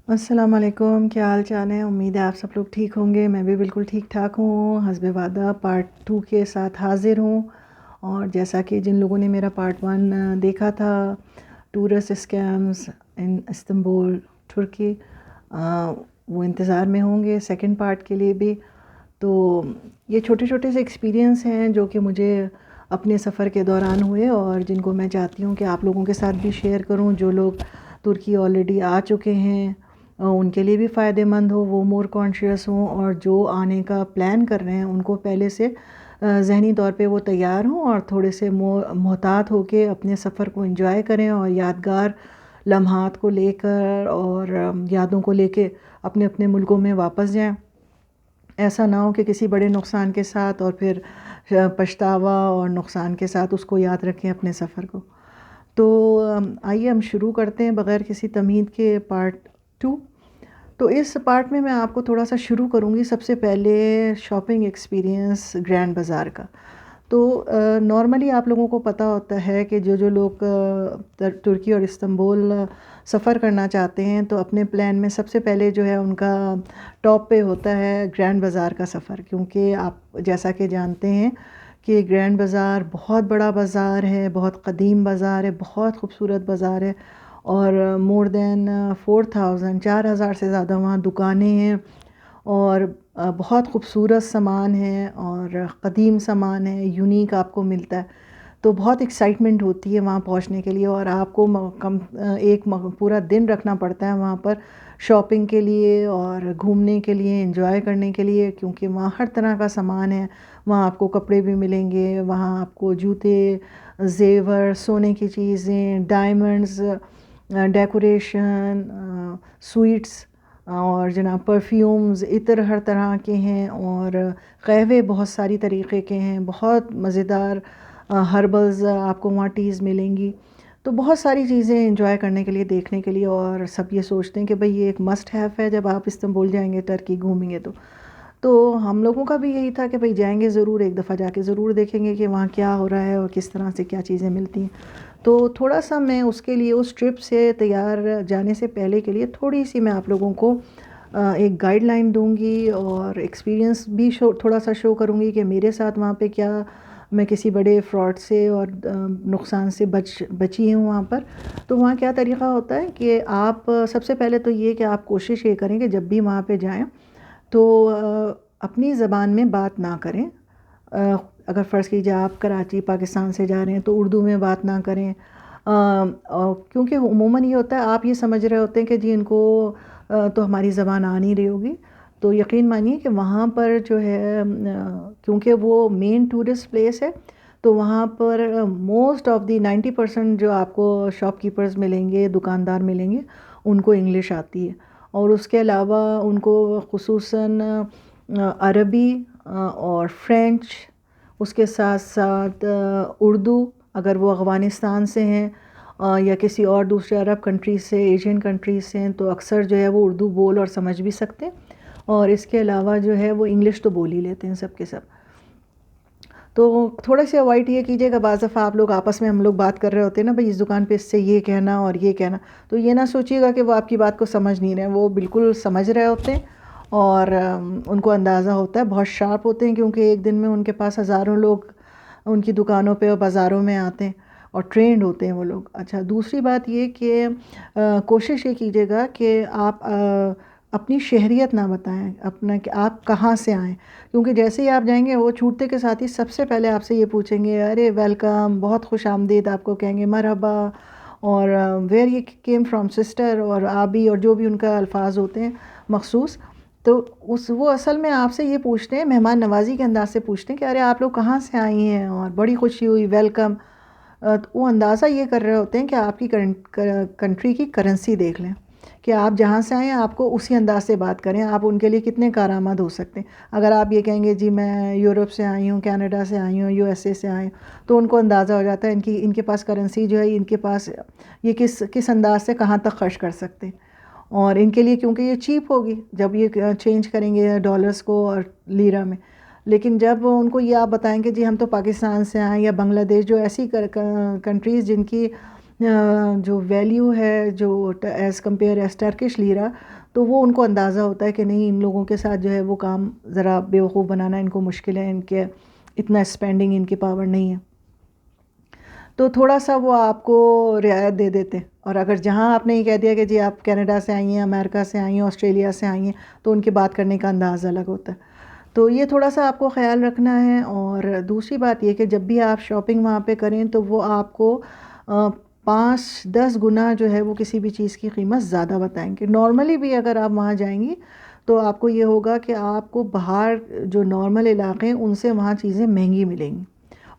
السلام علیکم، کیا حال چال ہے؟ امید ہے آپ سب لوگ ٹھیک ہوں گے۔ میں بھی بالکل ٹھیک ٹھاک ہوں، حسب وعدہ پارٹ 2 کے ساتھ حاضر ہوں۔ اور جیسا کہ جن لوگوں نے میرا پارٹ 1 دیکھا تھا، ٹورسٹ اسکیمز ان استنبول ترکی، وہ انتظار میں ہوں گے سیکنڈ پارٹ کے لیے بھی۔ تو یہ چھوٹے چھوٹے سے ایکسپیرینس ہیں جو کہ مجھے اپنے سفر کے دوران ہوئے، اور جن کو میں چاہتی ہوں کہ آپ لوگوں کے ساتھ بھی شیئر کروں۔ جو لوگ ترکی آلریڈی آ چکے ہیں ان کے لیے بھی فائدہ مند ہو، وہ مور کانشیس ہوں، اور جو آنے کا پلان کر رہے ہیں ان کو پہلے سے ذہنی طور پہ وہ تیار ہوں، اور تھوڑے سے محتاط ہو کے اپنے سفر کو انجوائے کریں، اور یادگار لمحات کو لے کر اور یادوں کو لے کے اپنے اپنے ملکوں میں واپس جائیں۔ ایسا نہ ہو کہ کسی بڑے نقصان کے ساتھ اور پھر پچھتاوا اور نقصان کے ساتھ اس کو یاد رکھیں اپنے سفر کو۔ تو آئیے ہم شروع کرتے ہیں بغیر کسی تمہید کے پارٹ 2۔ تو اس پارٹ میں آپ کو تھوڑا سا شروع کروں گی سب سے پہلے شاپنگ ایکسپیرینس گرینڈ بازار کا۔ تو نارملی آپ لوگوں کو پتہ ہوتا ہے کہ جو لوگ ترکی اور استنبول سفر کرنا چاہتے ہیں تو اپنے پلان میں سب سے پہلے جو ہے ان کا ٹاپ پہ ہوتا ہے گرینڈ بازار کا سفر، کیونکہ آپ جیسا کہ جانتے ہیں کہ گرینڈ بازار بہت بڑا بازار ہے، بہت قدیم بازار ہے، بہت خوبصورت بازار ہے، اور مور دین 4,000 سے زیادہ وہاں دکانیں ہیں، اور بہت خوبصورت سامان ہے اور قدیم سامان ہے، یونیک آپ کو ملتا ہے۔ تو بہت ایکسائٹمنٹ ہوتی ہے وہاں پہنچنے کے لیے، اور آپ کو ایک پورا دن رکھنا پڑتا ہے وہاں پر شاپنگ کے لیے اور گھومنے کے لیے، انجوائے کرنے کے لیے، کیونکہ وہاں ہر طرح کا سامان ہے۔ وہاں آپ کو کپڑے بھی ملیں گے، وہاں آپ کو جوتے، زیور، سونے کی چیزیں، ڈائمنڈز، ڈیکوریشن، سویٹس، اور جناب پرفیومز، عطر ہر طرح کے ہیں، اور قہوے بہت ساری طریقے کے ہیں، بہت مزیدار ہربلز آپ کو وہاں ٹیز ملیں گی۔ تو بہت ساری چیزیں انجوائے کرنے کے لیے، دیکھنے کے لیے، اور سب یہ سوچتے ہیں کہ بھئی یہ ایک مسٹ ہیو ہے جب آپ استنبول جائیں گے، ترکی گھومیں گے تو ہم لوگوں کا بھی یہی تھا کہ بھئی جائیں گے ضرور، ایک دفعہ جا کے ضرور دیکھیں گے کہ وہاں کیا ہو رہا ہے اور کس طرح سے کیا چیزیں ملتی ہیں۔ تو تھوڑا سا میں اس کے لیے، اس ٹرپ سے تیار جانے سے پہلے کے لیے تھوڑی سی میں آپ لوگوں کو ایک گائیڈ لائن دوں گی، اور ایکسپیرینس بھی تھوڑا سا شو کروں گی کہ میرے ساتھ وہاں پہ کیا، میں کسی بڑے فراڈ سے اور نقصان سے بچی ہوں وہاں پر۔ تو وہاں کیا طریقہ ہوتا ہے کہ آپ سب سے پہلے تو یہ کہ آپ کوشش یہ کریں کہ جب بھی وہاں پہ جائیں تو اپنی زبان میں بات نہ کریں۔ اگر فرض کیجیے آپ کراچی پاکستان سے جا رہے ہیں تو اردو میں بات نہ کریں، کیونکہ عموماً یہ ہوتا ہے آپ یہ سمجھ رہے ہوتے ہیں کہ جی ان کو تو ہماری زبان آ نہیں رہی ہوگی۔ تو یقین مانیے کہ وہاں پر جو ہے، کیونکہ وہ مین ٹورسٹ پلیس ہے، تو وہاں پر موسٹ آف دی 90% جو آپ کو شاپ کیپرز ملیں گے، دکاندار ملیں گے، ان کو انگلش آتی ہے، اور اس کے علاوہ ان کو خصوصاً عربی اور فرینچ، اس کے ساتھ ساتھ اردو، اگر وہ افغانستان سے ہیں یا کسی اور دوسرے عرب کنٹریز سے، ایشین کنٹریز سے ہیں، تو اکثر جو ہے وہ اردو بول اور سمجھ بھی سکتے ہیں، اور اس کے علاوہ جو ہے وہ انگلش تو بول ہی لیتے ہیں سب کے سب۔ تو تھوڑا سا اوائڈ یہ کیجیے گا، بعض دفعہ آپ لوگ آپس میں، ہم لوگ بات کر رہے ہوتے ہیں نا، بھئی اس دکان پہ اس سے یہ کہنا اور یہ کہنا، تو یہ نہ سوچیے گا کہ وہ آپ کی بات کو سمجھ نہیں رہے ہیں، وہ بالکل سمجھ رہے ہوتے ہیں، اور ان کو اندازہ ہوتا ہے، بہت شارپ ہوتے ہیں، کیونکہ ایک دن میں ان کے پاس ہزاروں لوگ ان کی دکانوں پہ اور بازاروں میں آتے ہیں، اور ٹرینڈ ہوتے ہیں وہ لوگ۔ اچھا، دوسری بات یہ کہ کوشش یہ کیجیے گا کہ آپ اپنی شہریت نہ بتائیں، اپنا کہ آپ کہاں سے آئیں، کیونکہ جیسے ہی آپ جائیں گے وہ چھوٹتے کے ساتھ ہی سب سے پہلے آپ سے یہ پوچھیں گے، ارے ویلکم، بہت خوش آمدید، آپ کو کہیں گے مرحبا، اور where you came from sister, اور آبی، اور جو بھی ان کا الفاظ ہوتے ہیں مخصوص۔ تو وہ اصل میں آپ سے یہ پوچھتے ہیں، مہمان نوازی کے انداز سے پوچھتے ہیں کہ ارے آپ لوگ کہاں سے آئی ہیں، اور بڑی خوشی ہوئی، ویلکم۔ وہ اندازہ یہ کر رہے ہوتے ہیں کہ آپ کی کنٹری کی کرنسی دیکھ لیں، کہ آپ جہاں سے آئیں آپ کو اسی انداز سے بات کریں، آپ ان کے لیے کتنے کارآمد ہو سکتے ہیں۔ اگر آپ یہ کہیں گے جی میں یورپ سے آئی ہوں، کینیڈا سے آئی ہوں، USA سے آئی ہوں، تو ان کو اندازہ ہو جاتا ہے ان کے پاس کرنسی جو ہے، ان کے پاس یہ کس انداز سے کہاں تک خرچ کر سکتے ہیں، اور ان کے لیے کیونکہ یہ چیپ ہوگی جب یہ چینج کریں گے ڈالرز کو اور لیرا میں۔ لیکن جب ان کو یہ آپ بتائیں کہ جی ہم تو پاکستان سے آئیں، یا بنگلہ دیش، جو ایسی کنٹریز جن کی جو ویلیو ہے جو as compare as Turkish lira, تو وہ ان کو اندازہ ہوتا ہے کہ نہیں ان لوگوں کے ساتھ جو ہے وہ کام ذرا بیوقوف بنانا ان کو مشکل ہے، ان کے اتنا اسپینڈنگ ان کی پاور نہیں ہے، تو تھوڑا سا وہ آپ کو رعایت دے دیتے ہیں۔ اور اگر جہاں آپ نے یہ کہہ دیا کہ جی آپ کینیڈا سے آئی ہیں، امریکہ سے آئی ہیں، آسٹریلیا سے آئی ہیں، تو ان کی بات کرنے کا انداز الگ ہوتا ہے، تو یہ تھوڑا سا آپ کو خیال رکھنا ہے۔ اور دوسری بات یہ کہ جب بھی آپ شاپنگ وہاں پہ کریں تو وہ آپ کو 5-10 گنا جو ہے وہ کسی بھی چیز کی قیمت زیادہ بتائیں گے۔ نارملی بھی اگر آپ وہاں جائیں گی تو آپ کو یہ ہوگا کہ آپ کو باہر جو نارمل علاقے ہیں ان سے وہاں چیزیں مہنگی ملیں گی۔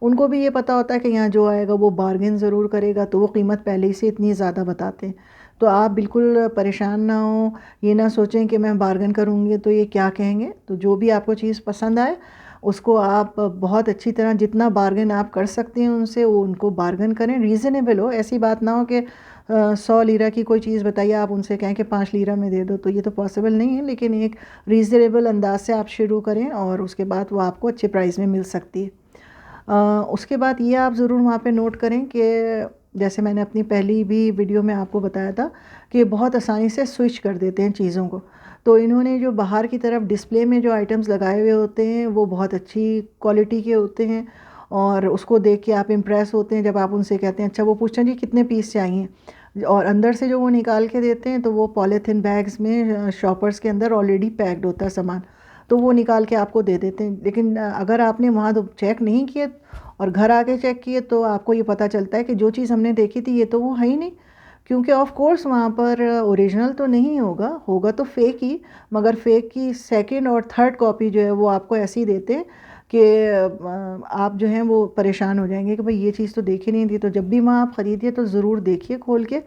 ان کو بھی یہ پتہ ہوتا ہے کہ یہاں جو آئے گا وہ بارگن ضرور کرے گا، تو وہ قیمت پہلے ہی سے اتنی زیادہ بتاتے ہیں، تو آپ بالکل پریشان نہ ہوں، یہ نہ سوچیں کہ میں بارگن کروں گی تو یہ کیا کہیں گے۔ تو جو بھی آپ کو چیز پسند آئے اس کو آپ بہت اچھی طرح جتنا بارگن آپ کر سکتے ہیں ان سے، وہ ان کو بارگن کریں، ریزنیبل ہو، ایسی بات نہ ہو کہ 100 لیرہ کی کوئی چیز بتائیے آپ ان سے کہیں کہ 5 لیرہ میں دے دو، تو یہ تو پاسبل نہیں ہے، لیکن ایک ریزنیبل انداز سے آپ شروع کریں اور اس کے بعد وہ آپ کو اچھے پرائز میں مل سکتی ہے۔ اس کے بعد یہ آپ ضرور وہاں پہ نوٹ کریں کہ جیسے میں نے اپنی پہلی بھی ویڈیو میں آپ کو بتایا تھا کہ بہت آسانی سے سوئچ کر دیتے ہیں چیزوں کو، تو انہوں نے جو باہر کی طرف ڈسپلے میں جو آئٹمز لگائے ہوئے ہوتے ہیں وہ بہت اچھی کوالٹی کے ہوتے ہیں، اور اس کو دیکھ کے آپ امپریس ہوتے ہیں جب آپ ان سے کہتے ہیں اچھا وہ پوچھتے ہیں جی کتنے پیس چاہیے، اور اندر سے جو وہ نکال کے دیتے ہیں تو وہ پالیتھین بیگز میں شاپرز کے اندر آلریڈی پیکڈ ہوتا ہے سامان، تو وہ نکال کے آپ کو دے دیتے ہیں۔ لیکن اگر آپ نے وہاں چیک نہیں کیے اور گھر آ کے چیک کیے تو آپ کو یہ پتہ چلتا ہے کہ جو چیز ہم نے دیکھی تھی یہ تو وہ ہے ہی نہیں، کیونکہ آف کورس وہاں پر اوریجنل تو نہیں ہوگا تو فیک ہی، مگر فیک کی سیکنڈ اور تھرڈ کاپی جو ہے وہ آپ کو ایسی دیتے ہیں کہ آپ جو ہیں وہ پریشان ہو جائیں گے کہ بھئی یہ چیز تو دیکھی نہیں تھی۔ تو جب بھی وہاں آپ خریدیے تو ضرور دیکھیے کھول کے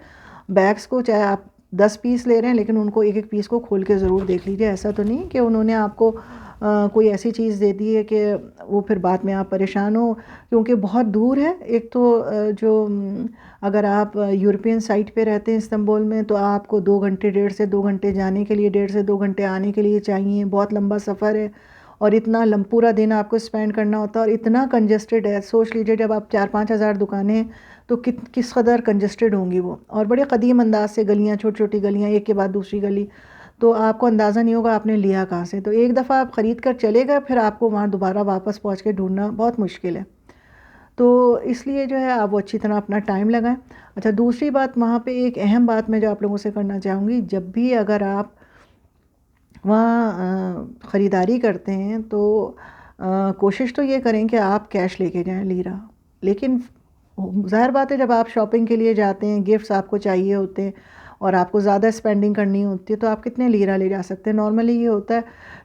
بیگز کو، چاہے آپ 10 پیس لے رہے ہیں لیکن ان کو ایک ایک پیس کو کھول کے ضرور دیکھ لیجیے، ایسا تو نہیں کہ انہوں نے آپ کو کوئی ایسی چیز دے دی ہے کہ وہ پھر بعد میں آپ پریشان ہو، کیونکہ بہت دور ہے۔ ایک تو جو اگر آپ یورپین سائٹ پہ رہتے ہیں استنبول میں تو آپ کو 2 گھنٹے 1.5 سے 2 گھنٹے جانے کے لیے، 1.5 سے 2 گھنٹے آنے کے لیے چاہیے، بہت لمبا سفر ہے، اور اتنا پورا دن آپ کو اسپینڈ کرنا ہوتا ہے، اور اتنا کنجسٹڈ ہے، سوچ لیجئے جب آپ 4-5 ہزار دکانیں ہیں تو کس قدر کنجسٹڈ ہوں گی وہ، اور بڑے قدیم انداز سے گلیاں، چھوٹی چھوٹی گلیاں، ایک کے بعد دوسری گلی، تو آپ کو اندازہ نہیں ہوگا آپ نے لیا کہاں سے، تو ایک دفعہ آپ خرید کر چلے گئے پھر آپ کو وہاں دوبارہ واپس پہنچ کے ڈھونڈنا بہت مشکل ہے، تو اس لیے جو ہے آپ وہ اچھی طرح اپنا ٹائم لگائیں۔ اچھا دوسری بات وہاں پہ ایک اہم بات میں جو آپ لوگوں سے کرنا چاہوں گی، جب بھی اگر آپ وہاں خریداری کرتے ہیں تو کوشش تو یہ کریں کہ آپ کیش لے کے جائیں لیرہ، لیکن ظاہر بات ہے جب آپ شاپنگ کے لیے جاتے ہیں، گفٹس آپ کو چاہیے ہوتے ہیں اور آپ کو زیادہ اسپینڈنگ کرنی ہوتی ہے تو آپ کتنے لیرہ لے جا سکتے ہیں۔ نارملی یہ ہوتا ہے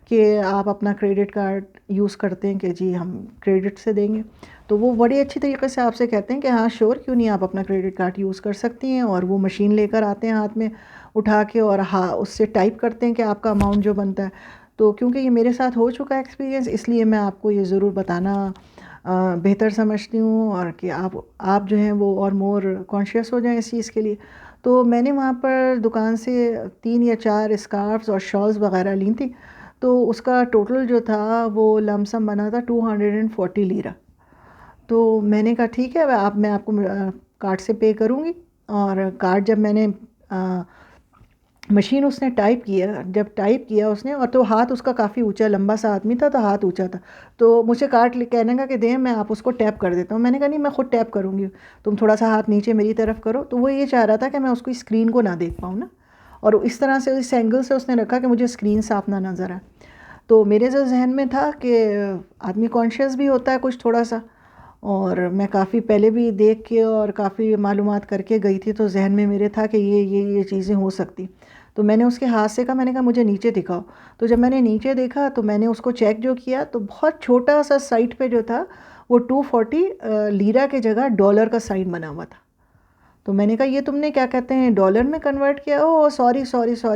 کہ آپ اپنا کریڈٹ کارڈ یوز کرتے ہیں کہ جی ہم کریڈٹ سے دیں گے، تو وہ بڑی اچھی طریقے سے آپ سے کہتے ہیں کہ ہاں شور کیوں نہیں، آپ اپنا کریڈٹ کارڈ یوز کر سکتی ہیں، اور وہ مشین لے کر آتے ہیں ہاتھ میں اٹھا کے، اور ہاں اس سے ٹائپ کرتے ہیں کہ آپ کا اماؤنٹ جو بنتا ہے، تو کیونکہ یہ میرے ساتھ ہو چکا ہے ایکسپیرینس، اس لیے میں آپ کو یہ ضرور بتانا بہتر سمجھتی ہوں، اور کہ آپ جو ہیں وہ اور مور کانشیس ہو جائیں اس چیز کے لیے۔ تو میں نے وہاں پر دکان سے 3 یا 4 اسکارفز اور شالز وغیرہ لی تھی، تو اس کا ٹوٹل جو تھا وہ لم سم بنا تھا 240 لیرہ، تو میں نے کہا ٹھیک ہے میں آپ کو کارڈ سے پے کروں گی، اور کارڈ جب میں نے مشین اس نے ٹائپ کیا، جب ٹائپ کیا اس نے، اور تو ہاتھ اس کا کافی اونچا، لمبا سا آدمی تھا تو ہاتھ اونچا تھا، تو مجھے کارڈ کہنے کا کہ دیں میں آپ اس کو ٹیپ کر دیتا ہوں، میں نے کہا نہیں میں خود ٹیپ کروں گی، تم تھوڑا سا ہاتھ نیچے میری طرف کرو، تو وہ یہ چاہ رہا تھا کہ میں اس کی اسکرین کو نہ دیکھ پاؤں نا، اور اس طرح سے اس اینگل سے اس نے رکھا کہ مجھے اسکرین صاف نہ نظر آئے، تو میرے ذہن میں تھا کہ آدمی کانشیس بھی ہوتا ہے کچھ تھوڑا سا، اور میں کافی پہلے بھی دیکھ کے اور کافی معلومات کر کے گئی تھی، تو ذہن میں میرے تھا کہ یہ چیزیں ہو سکتی، تو میں نے اس کے ہاتھ سے کہا، میں نے کہا مجھے نیچے دکھاؤ، تو جب میں نے نیچے دیکھا تو میں نے اس کو چیک جو کیا تو بہت چھوٹا سا سائٹ پہ جو تھا وہ 240 لیرہ کے جگہ ڈالر کا سائن بنا ہوا تھا، تو میں نے کہا یہ تم نے کیا کہتے ہیں ڈالر میں کنورٹ کیا؟ او سوری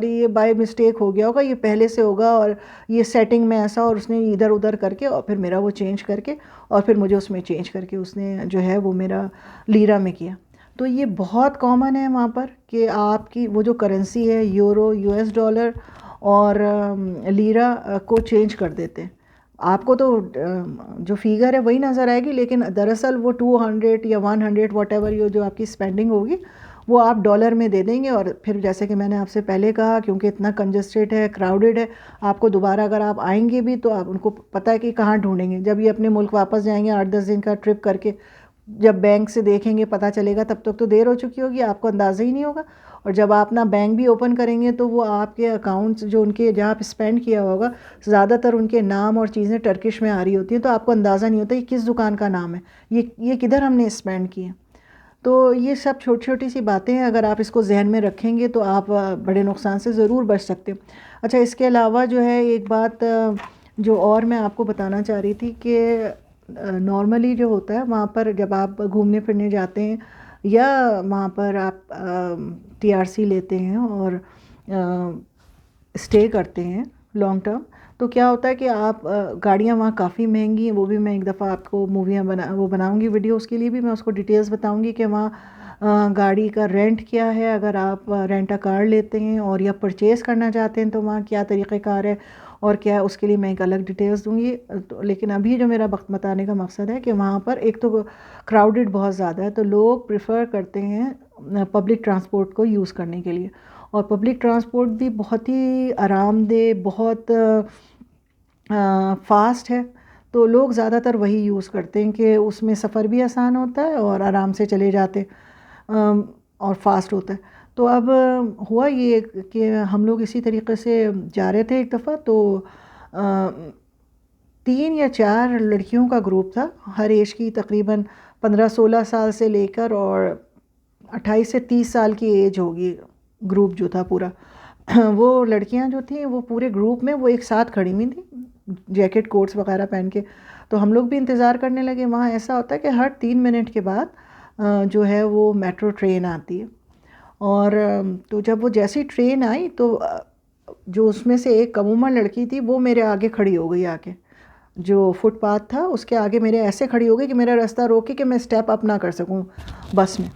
یہ بائی مسٹیک ہو گیا ہوگا، یہ پہلے سے ہوگا، اور یہ سیٹنگ میں ایسا، اور اس نے ادھر ادھر کر کے اور پھر میرا وہ چینج کر کے اور پھر مجھے اس میں چینج کر کے اس نے جو ہے وہ میرا لیرہ میں کیا، تو یہ بہت کامن ہے وہاں پر کہ آپ کی وہ جو کرنسی ہے یورو، US ڈالر اور لیرہ کو چینج کر دیتے ہیں، آپ کو تو جو فیگر ہے وہی نظر آئے گی، لیکن دراصل وہ 200 یا 100 واٹ ایور جو آپ کی اسپینڈنگ ہوگی وہ آپ ڈالر میں دے دیں گے. اور پھر جیسے کہ میں نے آپ سے پہلے کہا، کیونکہ اتنا کنجسٹیڈ ہے، کراؤڈڈ ہے، آپ کو دوبارہ اگر آپ آئیں گے بھی تو آپ ان کو پتہ ہے کہ کہاں ڈھونڈیں گے. جب یہ اپنے ملک واپس جائیں گے 8-10 دن کا ٹرپ کر کے، جب بینک سے دیکھیں گے پتہ چلے گا، تب تک تو دیر ہو چکی ہوگی، آپ کو اندازہ ہی نہیں ہوگا. اور جب آپ اپنا بینک بھی اوپن کریں گے تو وہ آپ کے اکاؤنٹس جو ان کے جہاں آپ اسپینڈ کیا ہوگا، زیادہ تر ان کے نام اور چیزیں ٹرکش میں آ رہی ہوتی ہیں، تو آپ کو اندازہ نہیں ہوتا یہ کس دکان کا نام ہے، یہ کدھر ہم نے اسپینڈ کیے. تو یہ سب چھوٹی چھوٹی سی باتیں ہیں، اگر آپ اس کو ذہن میں رکھیں گے تو آپ بڑے نقصان سے ضرور بچ سکتے. اچھا، اس کے علاوہ جو ہے ایک بات جو اور میں آپ کو بتانا چاہ رہی تھی کہ نارملی جو ہوتا ہے وہاں پر جب آپ گھومنے پھرنے جاتے ہیں یا وہاں پر آپ TRC لیتے ہیں اور اسٹے کرتے ہیں لانگ ٹرم، تو کیا ہوتا ہے کہ آپ گاڑیاں وہاں کافی مہنگی ہیں. وہ بھی میں ایک دفعہ آپ کو موویاں بناؤں گی ویڈیو، اس کے لیے بھی میں اس کو ڈیٹیلز بتاؤں گی کہ وہاں گاڑی کا رینٹ کیا ہے اگر آپ رینٹ کار لیتے ہیں، اور یا پرچیز کرنا چاہتے ہیں تو وہاں کیا طریقہ کار ہے اور کیا ہے، اس کے لیے میں ایک الگ ڈیٹیلز دوں گی. لیکن ابھی جو میرا وقت بتانے کا مقصد ہے کہ وہاں پر ایک تو کراؤڈڈ بہت زیادہ ہے، تو لوگ پریفر کرتے ہیں پبلک ٹرانسپورٹ کو یوز کرنے کے لیے. اور پبلک ٹرانسپورٹ بھی بہت ہی آرام دہ، بہت فاسٹ ہے، تو لوگ زیادہ تر وہی یوز کرتے ہیں کہ اس میں سفر بھی آسان ہوتا ہے اور آرام سے چلے جاتے اور فاسٹ ہوتا ہے. تو اب ہوا یہ کہ ہم لوگ اسی طریقے سے جا رہے تھے ایک دفعہ، تو 3 یا 4 لڑکیوں کا گروپ تھا، ہر ایج کی، تقریباً 15-16 سال سے لے کر اور 28 سے 30 سال کی ایج ہوگی. گروپ جو تھا پورا، وہ لڑکیاں جو تھیں وہ پورے گروپ میں وہ ایک ساتھ کھڑی ہوئی تھیں، جیکٹ کوٹس وغیرہ پہن کے. تو ہم لوگ بھی انتظار کرنے لگے. وہاں ایسا ہوتا ہے کہ ہر 3 منٹ کے بعد جو ہے وہ میٹرو ٹرین آتی ہے. اور تو جب وہ جیسی ٹرین آئی تو جو اس میں سے ایک عموماً لڑکی تھی وہ میرے آگے کھڑی ہو گئی، آ کے جو فٹ پاتھ تھا اس کے آگے میرے ایسے کھڑی ہو گئی کہ میرا راستہ روکے کہ میں اسٹیپ اپ نہ کر سکوں بس میں.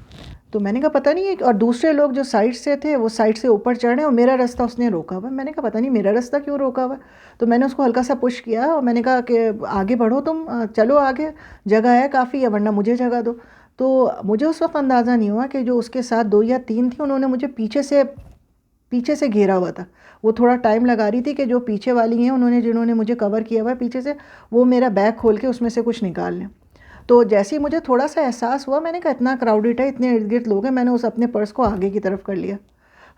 تو میں نے کہا پتہ نہیں ہے، اور دوسرے لوگ جو سائڈ سے تھے وہ سائڈ سے اوپر چڑھ رہے ہیں اور میرا راستہ اس نے روکا ہوا ہے. میں نے کہا پتہ نہیں میرا راستہ کیوں روکا ہوا ہے. تو میں نے اس کو ہلکا سا پش کیا اور میں نے کہا کہ آگے بڑھو، تم چلو آگے، جگہ ہے کافی ہے، ورنہ مجھے جگہ دو. تو مجھے اس وقت اندازہ نہیں ہوا کہ جو اس کے ساتھ 2 یا 3 تھیں انہوں نے مجھے پیچھے سے گھیرا ہوا تھا. وہ تھوڑا ٹائم لگا رہی تھی کہ جو پیچھے والی ہیں جنہوں نے مجھے کور کیا ہوا ہے پیچھے سے، وہ میرا بیگ کھول کے اس میں سے کچھ نکال لیں. تو جیسے ہی مجھے تھوڑا سا احساس ہوا، میں نے کہا اتنا کراؤڈڈ ہے، اتنے ارد گرد لوگ ہیں، میں نے اپنے پرس کو آگے کی طرف کر لیا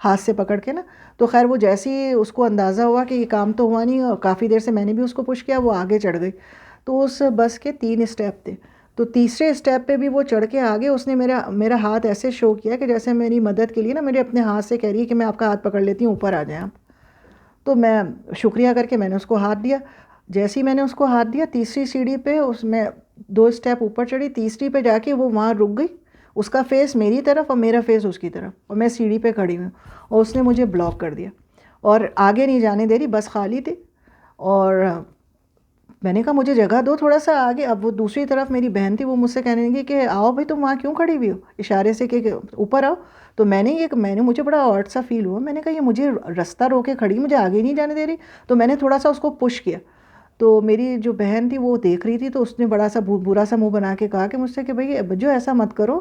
ہاتھ سے پکڑ کے نا. تو خیر وہ جیسے ہی اس کو اندازہ ہوا کہ یہ کام تو ہوا نہیں، اور کافی دیر سے میں نے بھی اس کو پش کیا، وہ آگے چڑھ گئی. تو اس بس کے 3 اسٹیپ تھے، تو تیسرے اسٹیپ پہ بھی وہ چڑھ کے آگے اس نے میرا ہاتھ ایسے شو کیا کہ جیسے میری مدد کے لیے نا میرے اپنے ہاتھ سے کہہ رہی ہے کہ میں آپ کا ہاتھ پکڑ لیتی ہوں، اوپر آ جائیں آپ. تو میں شکریہ کر کے میں نے اس کو ہاتھ دیا. جیسے ہی میں نے اس کو ہاتھ دیا، تیسری سیڑھی پہ اس میں 2 اسٹیپ اوپر چڑھی، تیسری پہ جا کے وہ وہاں رک گئی، اس کا فیس میری طرف اور میرا فیس اس کی طرف، اور میں سیڑھی پہ کھڑی ہوں اور اس نے مجھے بلاک کر دیا اور آگے نہیں جانے دے رہی. بس خالی تھی اور میں نے کہا مجھے جگہ دو تھوڑا سا آگے. اب وہ دوسری طرف میری بہن تھی، وہ مجھ سے کہنے لگی کہ آؤ بھائی تم وہاں کیوں کھڑی ہوئی ہو، اشارے سے کہ اوپر آؤ. تو میں نے مجھے بڑا آڈ سا فیل ہوا. میں نے کہا یہ مجھے راستہ روکے کھڑی، مجھے آگے نہیں جانے دے رہی. تو میں نے تھوڑا سا اس کو پش کیا. تو میری جو بہن تھی وہ دیکھ رہی تھی، تو اس نے بڑا سا برا سا منہ بنا کے کہا کہ مجھ سے کہ بھائی جو ایسا مت کرو،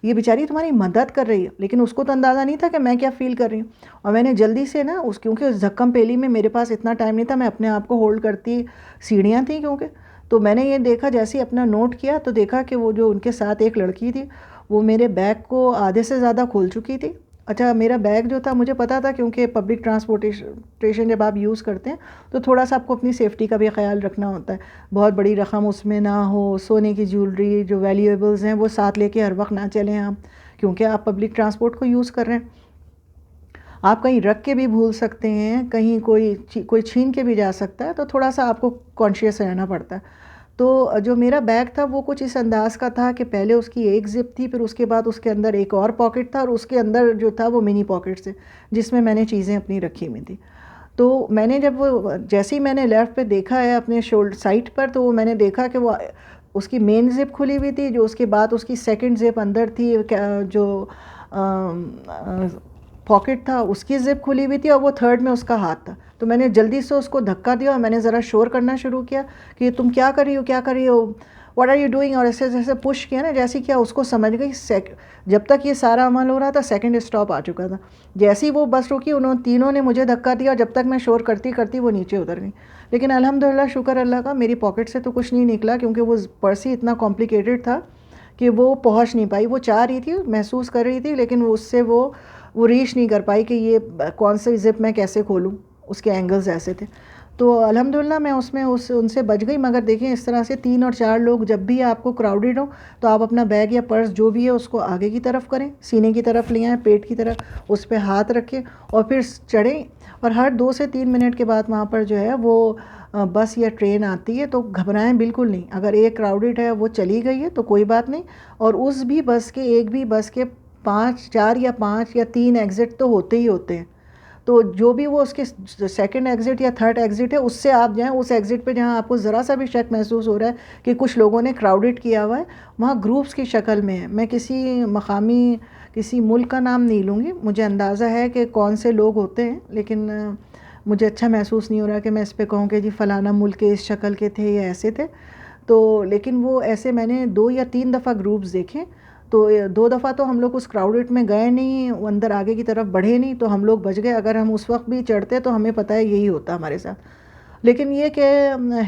یہ بیچاری تمہاری مدد کر رہی ہے. لیکن اس کو تو اندازہ نہیں تھا کہ میں کیا فیل کر رہی ہوں. اور میں نے جلدی سے نا کیونکہ اس دھکم پیلی میں میرے پاس اتنا ٹائم نہیں تھا، میں اپنے آپ کو ہولڈ کرتی، سیڑھیاں تھیں کیونکہ. تو میں نے یہ دیکھا، جیسے ہی اپنا نوٹ کیا تو دیکھا کہ وہ جو ان کے ساتھ ایک لڑکی تھی وہ میرے بیگ کو آدھے سے زیادہ کھول چکی تھی. اچھا، میرا بیگ جو تھا مجھے پتا تھا کیونکہ پبلک ٹرانسپورٹیشن جب آپ یوز کرتے ہیں تو تھوڑا سا آپ کو اپنی سیفٹی کا بھی خیال رکھنا ہوتا ہے. بہت بڑی رقم اس میں نہ ہو، سونے کی جیولری جو ویلیویبلز ہیں وہ ساتھ لے کے ہر وقت نہ چلیں آپ، کیونکہ آپ پبلک ٹرانسپورٹ کو یوز کر رہے ہیں. آپ کہیں رکھ کے بھی بھول سکتے ہیں، کہیں کوئی چھین کے بھی جا سکتا ہے، تو تھوڑا سا آپ کو کانشیس رہنا پڑتا ہے. تو جو میرا بیگ تھا وہ کچھ اس انداز کا تھا کہ پہلے اس کی ایک زپ تھی، پھر اس کے بعد اس کے اندر ایک اور پاکٹ تھا، اور اس کے اندر جو تھا وہ منی پاکٹ سے جس میں نے چیزیں اپنی رکھی ہوئی تھی. تو میں نے جب وہ جیسے ہی میں نے لیفٹ پہ دیکھا ہے اپنے سائٹ پر، تو وہ میں نے دیکھا کہ وہ اس کی مین زپ کھلی ہوئی تھی، جو اس کے بعد اس کی سیکنڈ زپ اندر تھی، جو پاکٹ تھا اس کی زپ کھلی ہوئی تھی، اور وہ تھرڈ میں اس کا ہاتھ تھا. تو میں نے جلدی سے اس کو دھکا دیا اور میں نے ذرا شور کرنا شروع کیا کہ تم کیا کر رہی ہو واٹ آر یو ڈوئنگ، اور ایسے جیسے پش کیا نا، جیسے کیا اس کو سمجھ گئی. جب تک یہ سارا عمل ہو رہا تھا سیکنڈ اسٹاپ آ چکا تھا. جیسے ہی وہ بس رکی تینوں نے مجھے دھکا دیا، جب تک میں شور کرتی کرتی وہ نیچے اتر گئی. لیکن الحمدللہ شکر اللہ کا میری پاکٹ سے تو کچھ نہیں نکلا، کیونکہ وہ پرس ہی اتنا کمپلیکیٹڈ تھا کہ وہ پہنچ نہیں پائی. وہ چاہ رہی تھی، محسوس کر رہی تھی، لیکن وہ اس سے وہ ریچ نہیں کر پائی کہ یہ کون سے زپ میں کیسے کھولوں، اس کے اینگلز ایسے تھے. تو الحمدللہ میں ان سے بچ گئی. مگر دیکھیں اس طرح سے 3 اور 4 لوگ جب بھی آپ کو کراؤڈڈ ہو تو آپ اپنا بیگ یا پرس جو بھی ہے اس کو آگے کی طرف کریں، سینے کی طرف لے آئیں، پیٹ کی طرف، اس پہ ہاتھ رکھیں اور پھر چڑھیں. اور ہر 2 سے 3 منٹ کے بعد وہاں پر جو ہے وہ بس یا ٹرین آتی ہے، تو گھبرائیں بالکل نہیں. اگر ایک کراؤڈڈ ہے وہ چلی گئی ہے تو کوئی بات نہیں، اور اس بھی بس کے ایک بھی بس کے 4 یا 5 یا 3 ایگزٹ تو ہوتے ہی ہوتے ہیں. تو جو بھی وہ اس کے سیکنڈ ایگزٹ یا تھرڈ ایگزٹ ہے اس سے آپ جائیں. اس ایگزٹ پہ جہاں آپ کو ذرا سا بھی شک محسوس ہو رہا ہے کہ کچھ لوگوں نے کراؤڈڈ کیا ہوا ہے، وہاں گروپس کی شکل میں ہے. میں کسی مقامی کسی ملک کا نام نہیں لوں گی، مجھے اندازہ ہے کہ کون سے لوگ ہوتے ہیں، لیکن مجھے اچھا محسوس نہیں ہو رہا کہ میں اس پہ کہوں کہ جی فلانا ملک کے اس شکل کے تھے یا ایسے تھے. تو لیکن وہ ایسے میں نے 2 یا 3 دفعہ گروپس دیکھے. تو 2 دفعہ تو ہم لوگ اس کراؤڈڈ میں گئے نہیں، اندر آگے کی طرف بڑھے نہیں، تو ہم لوگ بچ گئے. اگر ہم اس وقت بھی چڑھتے تو ہمیں پتہ ہے یہی ہوتا ہمارے ساتھ. لیکن یہ کہ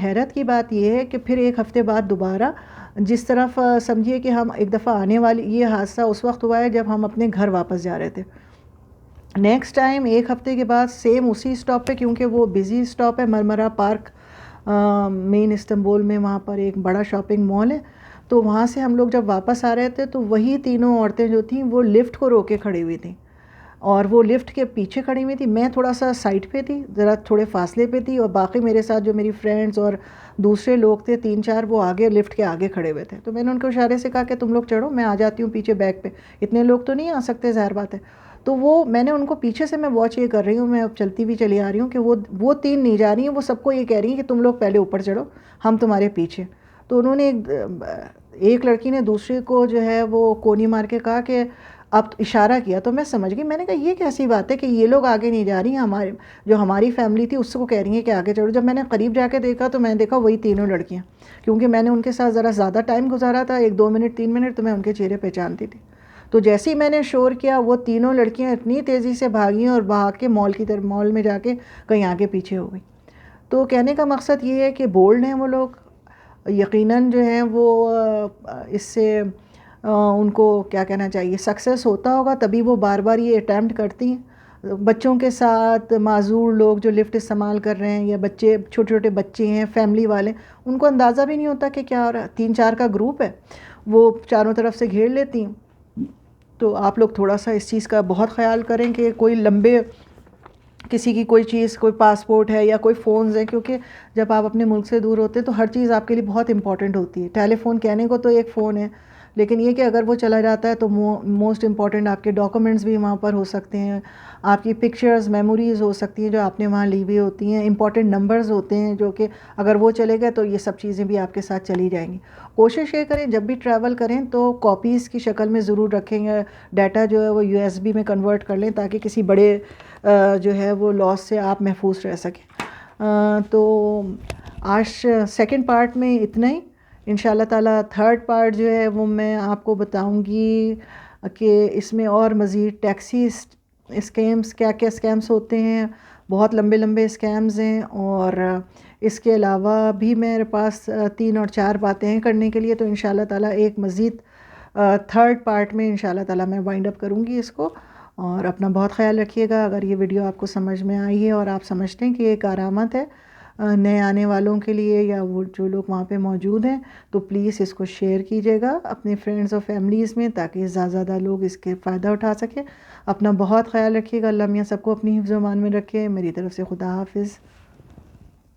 حیرت کی بات یہ ہے کہ پھر 1 ہفتے بعد دوبارہ جس طرف سمجھیے کہ ہم ایک دفعہ آنے والی، یہ حادثہ اس وقت ہوا ہے جب ہم اپنے گھر واپس جا رہے تھے. نیکسٹ ٹائم 1 ہفتے کے بعد سیم اسی اسٹاپ پہ، کیونکہ وہ بزی اسٹاپ ہے، مرمرا پارک مین استنبول میں، وہاں پر ایک بڑا شاپنگ مال ہے. تو وہاں سے ہم لوگ جب واپس آ رہے تھے تو وہی تینوں عورتیں جو تھیں وہ لفٹ کو روکے کھڑی ہوئی تھیں، اور وہ لفٹ کے پیچھے کھڑی ہوئی تھی. میں تھوڑا سا سائڈ پہ تھی، ذرا تھوڑے فاصلے پہ تھی، اور باقی میرے ساتھ جو میری فرینڈز اور دوسرے لوگ تھے 3-4 وہ آگے لفٹ کے آگے کھڑے ہوئے تھے. تو میں نے ان کو اشارے سے کہا کہ تم لوگ چڑھو، میں آ جاتی ہوں پیچھے بیگ پہ، اتنے لوگ تو نہیں آ سکتے، ظاہر بات ہے. تو میں نے ان کو پیچھے سے میں واچ یہ کر رہی ہوں، میں اب چلتی بھی چلی آ رہی ہوں کہ وہ 3 نہیں جا رہی ہیں، وہ سب کو یہ کہہ رہی ہیں کہ تم لوگ پہلے اوپر چڑھو، ہم تمہارے پیچھے. تو انہوں نے ایک لڑکی نے دوسرے کو جو ہے وہ کونی مار کے کہا کہ اب اشارہ کیا. تو میں سمجھ گئی، میں نے کہا یہ کیسی بات ہے کہ یہ لوگ آگے نہیں جا رہی ہیں، ہماری فیملی تھی اس کو کہہ رہی ہیں کہ آگے چڑھو. جب میں نے قریب جا کے دیکھا تو میں نے دیکھا وہی تینوں لڑکیاں، کیونکہ میں نے ان کے ساتھ ذرا زیادہ ٹائم گزارا تھا، 1-2 منٹ 3 منٹ، تو میں ان کے چہرے پہچانتی تھی. تو جیسے ہی میں نے شور کیا وہ تینوں لڑکیاں اتنی تیزی سے بھاگیں اور بھاگ کے مال میں جا کے کہیں آگے پیچھے ہو گئی. تو کہنے کا مقصد یہ ہے کہ بولڈ ہیں وہ لوگ، یقیناً جو ہیں وہ اس سے ان کو کیا کہنا چاہیے، سکسیس ہوتا ہوگا تبھی وہ بار بار یہ اٹیمپٹ کرتی ہیں. بچوں کے ساتھ معذور لوگ جو لفٹ استعمال کر رہے ہیں، یا بچے، چھوٹے چھوٹے بچے ہیں، فیملی والے، ان کو اندازہ بھی نہیں ہوتا کہ کیا ہو رہا ہے. 3-4 کا گروپ ہے، وہ چاروں طرف سے گھیر لیتی ہیں. تو آپ لوگ تھوڑا سا اس چیز کا بہت خیال کریں کہ کوئی لمبے کسی کی کوئی چیز، کوئی پاسپورٹ ہے یا کوئی فونز ہیں، کیونکہ جب آپ اپنے ملک سے دور ہوتے ہیں تو ہر چیز آپ کے لیے بہت امپورٹنٹ ہوتی ہے. ٹیلی فون کہنے کو تو ایک فون ہے، لیکن یہ کہ اگر وہ چلا جاتا ہے تو موسٹ امپورٹنٹ آپ کے ڈاکومنٹس بھی وہاں پر ہو سکتے ہیں، آپ کی پکچرز، میموریز ہو سکتی ہیں جو آپ نے وہاں لی ہوئی ہوتی ہیں، امپورٹنٹ نمبرز ہوتے ہیں جو کہ اگر وہ چلے گئے تو یہ سب چیزیں بھی آپ کے ساتھ چلی جائیں گی. کوشش یہ کریں جب بھی ٹریول کریں تو کاپیز کی شکل میں ضرور رکھیں، یا ڈیٹا جو ہے وہ USB میں کنورٹ کر لیں تاکہ کسی بڑے جو ہے وہ لاس سے آپ محفوظ رہ سکیں. تو آج سیکنڈ پارٹ میں اتنا ہی. ان شاء اللہ تعالیٰ تھرڈ پارٹ جو ہے وہ میں آپ کو بتاؤں گی کہ اس میں اور مزید ٹیکسی اسکیمز، کیا کیا اسکیمز ہوتے ہیں. بہت لمبے لمبے اسکیمز ہیں، اور اس کے علاوہ بھی میرے پاس 3 اور 4 باتیں ہیں کرنے کے لیے. تو ان شاء اللہ تعالیٰ ایک مزید تھرڈ پارٹ میں ان شاء اللہ تعالیٰ میں وائنڈ اپ کروں گی اس کو. اور اپنا بہت خیال رکھیے گا. اگر یہ ویڈیو آپ کو سمجھ میں آئی ہے اور آپ سمجھتے ہیں کہ یہ کارآمد ہے نئے آنے والوں کے لیے یا وہ جو لوگ وہاں پہ موجود ہیں، تو پلیز اس کو شیئر کیجیے گا اپنے فرینڈز اور فیملیز میں، تاکہ زیادہ زیادہ لوگ اس کے فائدہ اٹھا سکیں. اپنا بہت خیال رکھیے گا. اللہ میاں سب کو اپنی حفظ و امان میں رکھے. میری طرف سے خدا حافظ.